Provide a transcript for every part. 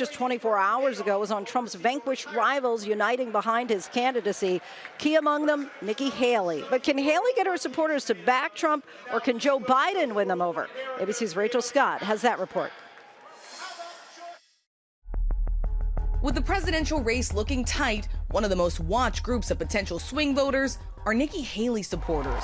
Just 24 hours ago was on Trump's vanquished rivals uniting behind his candidacy. Key among them, Nikki Haley. But can Haley get her supporters to back Trump, or can Joe Biden win them over? ABC's Rachel Scott has that report. With the presidential race looking tight, one of the most watched groups of potential swing voters are Nikki Haley supporters.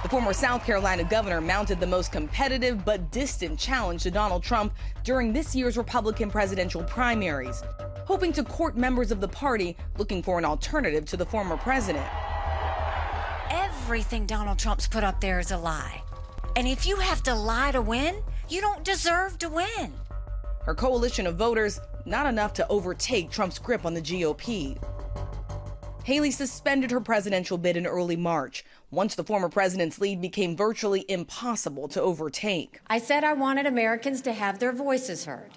The former South Carolina governor mounted the most competitive but distant challenge to Donald Trump during this year's Republican presidential primaries, hoping to court members of the party looking for an alternative to the former president. Everything Donald Trump's put up there is a lie. And if you have to lie to win, you don't deserve to win. Her coalition of voters, not enough to overtake Trump's grip on the GOP. Haley suspended her presidential bid in early March, once the former president's lead became virtually impossible to overtake. I said I wanted Americans to have their voices heard.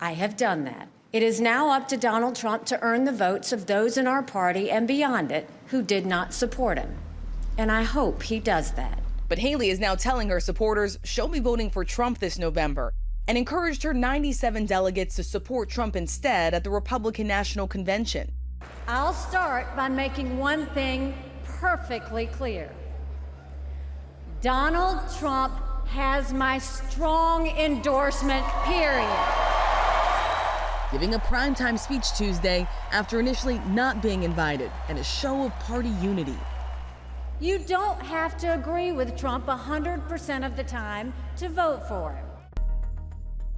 I have done that. It is now up to Donald Trump to earn the votes of those in our party and beyond it who did not support him. And I hope he does that. But Haley is now telling her supporters she'll be voting for Trump this November, and encouraged her 97 delegates to support Trump instead at the Republican National Convention. I'll start by making one thing perfectly clear. Donald Trump has my strong endorsement, period. Giving a primetime speech Tuesday after initially not being invited, and a show of party unity. You don't have to agree with Trump 100% of the time to vote for him.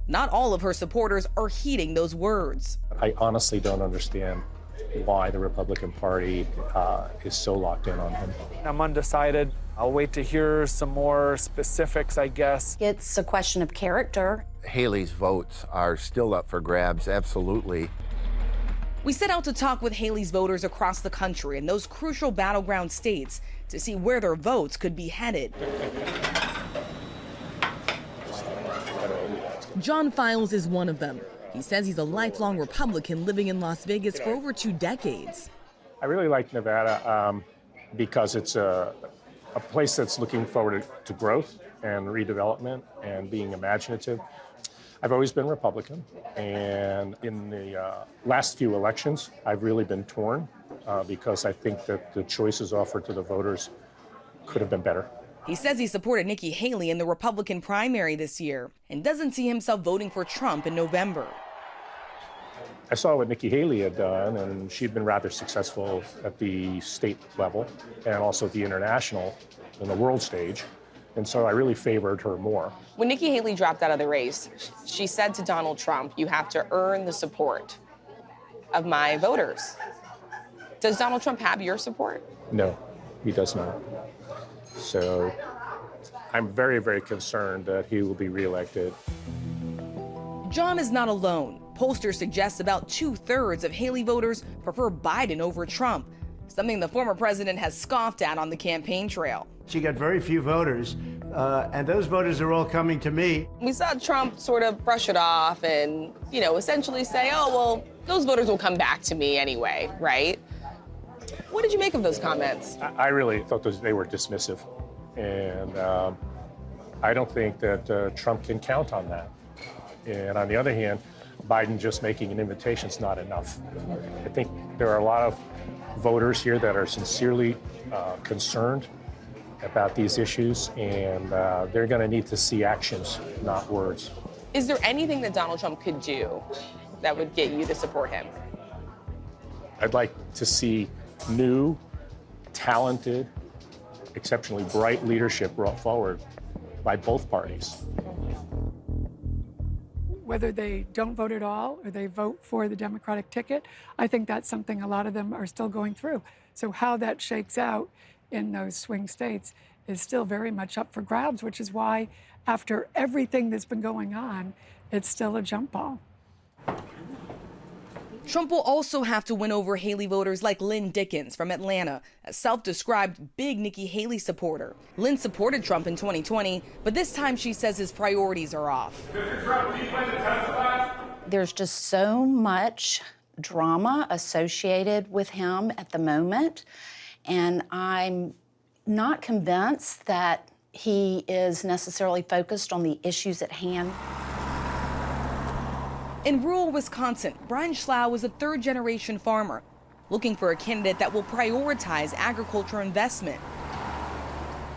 Not all of her supporters are heeding those words. I honestly don't understand why the Republican Party is so locked in on him. I'm undecided. I'll wait to hear some more specifics, I guess. It's a question of character. Haley's votes are still up for grabs, absolutely. We set out to talk with Haley's voters across the country in those crucial battleground states to see where their votes could be headed. John Files is one of them. He says he's a lifelong Republican living in Las Vegas for over 2 decades. I really like Nevada because it's a place that's looking forward to growth and redevelopment and being imaginative. I've always been Republican, and in the last few elections, I've really been torn because I think that the choices offered to the voters could have been better. He says he supported Nikki Haley in the Republican primary this year and doesn't see himself voting for Trump in November. I saw what Nikki Haley had done, and she'd been rather successful at the state level and also at the international and the world stage. And so I really favored her more. When Nikki Haley dropped out of the race, she said to Donald Trump, "You have to earn the support of my voters." Does Donald Trump have your support? No, he does not. So I'm very, very concerned that he will be reelected. John is not alone. Pollsters suggest about 2/3 of Haley voters prefer Biden over Trump, something the former president has scoffed at on the campaign trail. She got very few voters, and those voters are all coming to me. We saw Trump sort of brush it off and, essentially say, "Oh, well, those voters will come back to me anyway," right? What did you make of those comments? I really thought they were dismissive, and I don't think that Trump can count on that. And on the other hand, Biden just making an invitation is not enough. I think there are a lot of voters here that are sincerely concerned about these issues, and they're going to need to see actions, not words. Is there anything that Donald Trump could do that would get you to support him? I'd like to see new, talented, exceptionally bright leadership brought forward by both parties. Whether they don't vote at all or they vote for the Democratic ticket, I think that's something a lot of them are still going through. So how that shakes out in those swing states is still very much up for grabs, which is why after everything that's been going on, it's still a jump ball. Trump will also have to win over Haley voters like Lynn Dickens from Atlanta, a self-described big Nikki Haley supporter. Lynn supported Trump in 2020, but this time she says his priorities are off. There's just so much drama associated with him at the moment, and I'm not convinced that he is necessarily focused on the issues at hand. In rural Wisconsin, Brian Schlau is a third-generation farmer looking for a candidate that will prioritize agriculture investment.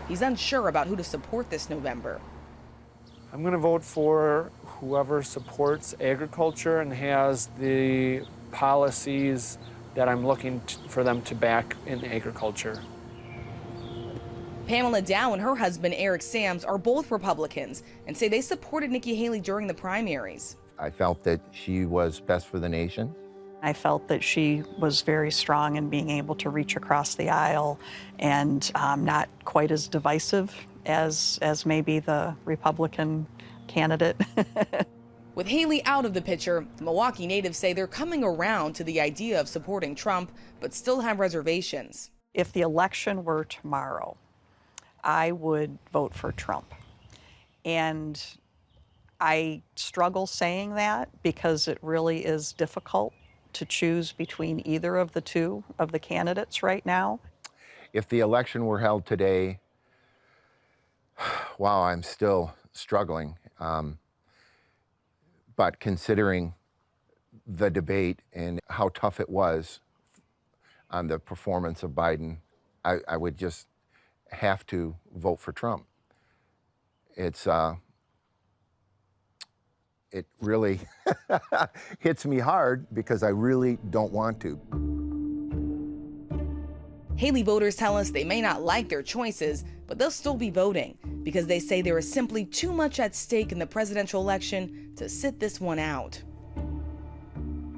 He's unsure about who to support this November. I'm going to vote for whoever supports agriculture and has the policies that I'm looking for them to back in agriculture. Pamela Dow and her husband Eric Sams are both Republicans and say they supported Nikki Haley during the primaries. I felt that she was best for the nation. I felt that she was very strong in being able to reach across the aisle and not quite as divisive as maybe the Republican candidate. With Haley out of the picture, the Milwaukee natives say they're coming around to the idea of supporting Trump, but still have reservations. If the election were tomorrow, I would vote for Trump. And I struggle saying that because it really is difficult to choose between either of the two of the candidates right now. If the election were held today, wow, I'm still struggling. But considering the debate and how tough it was on the performance of Biden, I would just have to vote for Trump. It really hits me hard because I really don't want to. Haley voters tell us they may not like their choices, but they'll still be voting because they say there is simply too much at stake in the presidential election to sit this one out.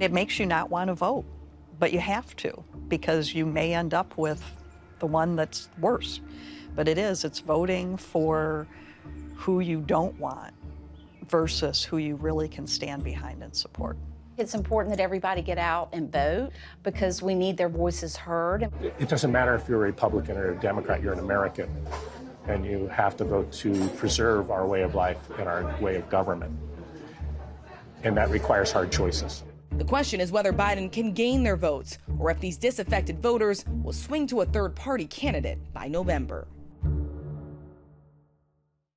It makes you not want to vote, but you have to because you may end up with the one that's worse. But it's voting for who you don't want versus who you really can stand behind and support. It's important that everybody get out and vote because we need their voices heard. It doesn't matter if you're a Republican or a Democrat, you're an American, and you have to vote to preserve our way of life and our way of government. And that requires hard choices. The question is whether Biden can gain their votes or if these disaffected voters will swing to a third-party candidate by November.